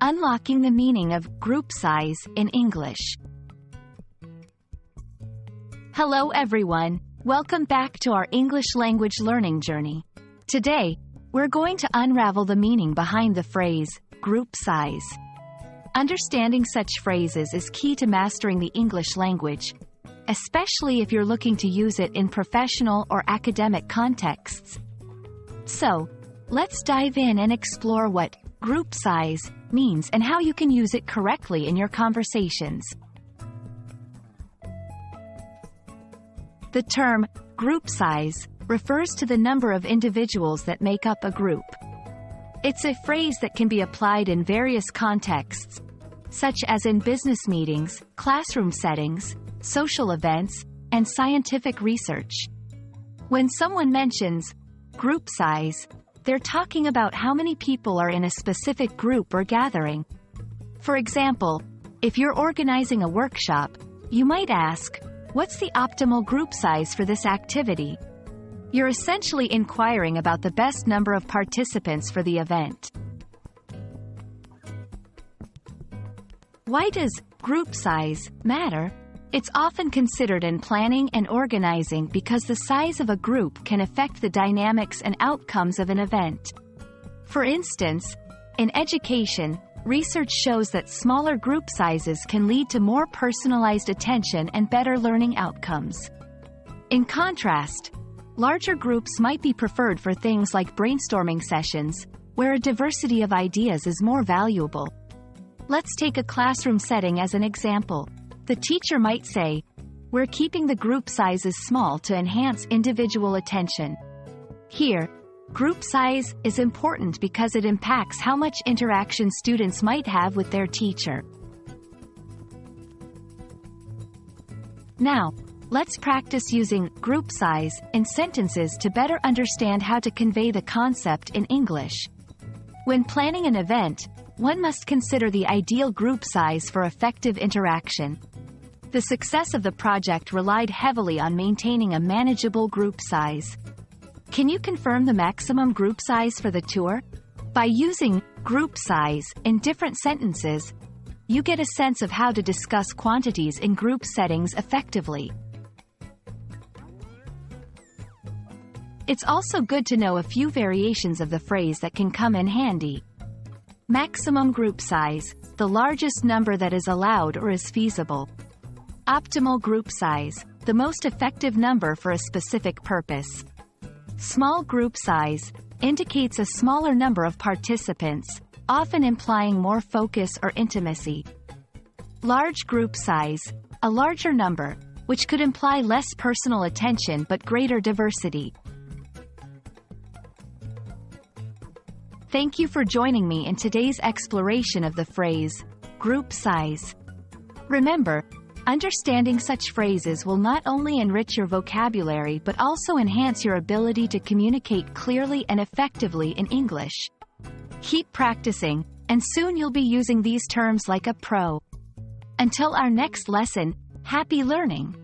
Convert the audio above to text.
Unlocking the meaning of group size in English. Hello everyone, welcome back to our English language learning journey. Today, we're going to unravel the meaning behind the phrase, group size. Understanding such phrases is key to mastering the English language, especially if you're looking to use it in professional or academic contexts. So, let's dive in and explore what group size means and how you can use it correctly in your conversations. The term group size refers to the number of individuals that make up a group. It's a phrase that can be applied in various contexts, such as in business meetings, classroom settings, social events, and scientific research. When someone mentions group size, they're talking about how many people are in a specific group or gathering. For example, if you're organizing a workshop, you might ask, "What's the optimal group size for this activity?" You're essentially inquiring about the best number of participants for the event. Why does group size matter? It's often considered in planning and organizing because the size of a group can affect the dynamics and outcomes of an event. For instance, in education, research shows that smaller group sizes can lead to more personalized attention and better learning outcomes. In contrast, larger groups might be preferred for things like brainstorming sessions, where a diversity of ideas is more valuable. Let's take a classroom setting as an example. The teacher might say, "We're keeping the group sizes small to enhance individual attention." Here, group size is important because it impacts how much interaction students might have with their teacher. Now, let's practice using group size in sentences to better understand how to convey the concept in English. When planning an event, one must consider the ideal group size for effective interaction. The success of the project relied heavily on maintaining a manageable group size. Can you confirm the maximum group size for the tour? By using group size in different sentences, you get a sense of how to discuss quantities in group settings effectively. It's also good to know a few variations of the phrase that can come in handy. Maximum group size, the largest number that is allowed or is feasible. Optimal group size, the most effective number for a specific purpose. Small group size indicates a smaller number of participants, often implying more focus or intimacy. Large group size, a larger number, which could imply less personal attention but greater diversity. Thank you for joining me in today's exploration of the phrase, group size. Remember, understanding such phrases will not only enrich your vocabulary but also enhance your ability to communicate clearly and effectively in English. Keep practicing, and soon you'll be using these terms like a pro. Until our next lesson, happy learning!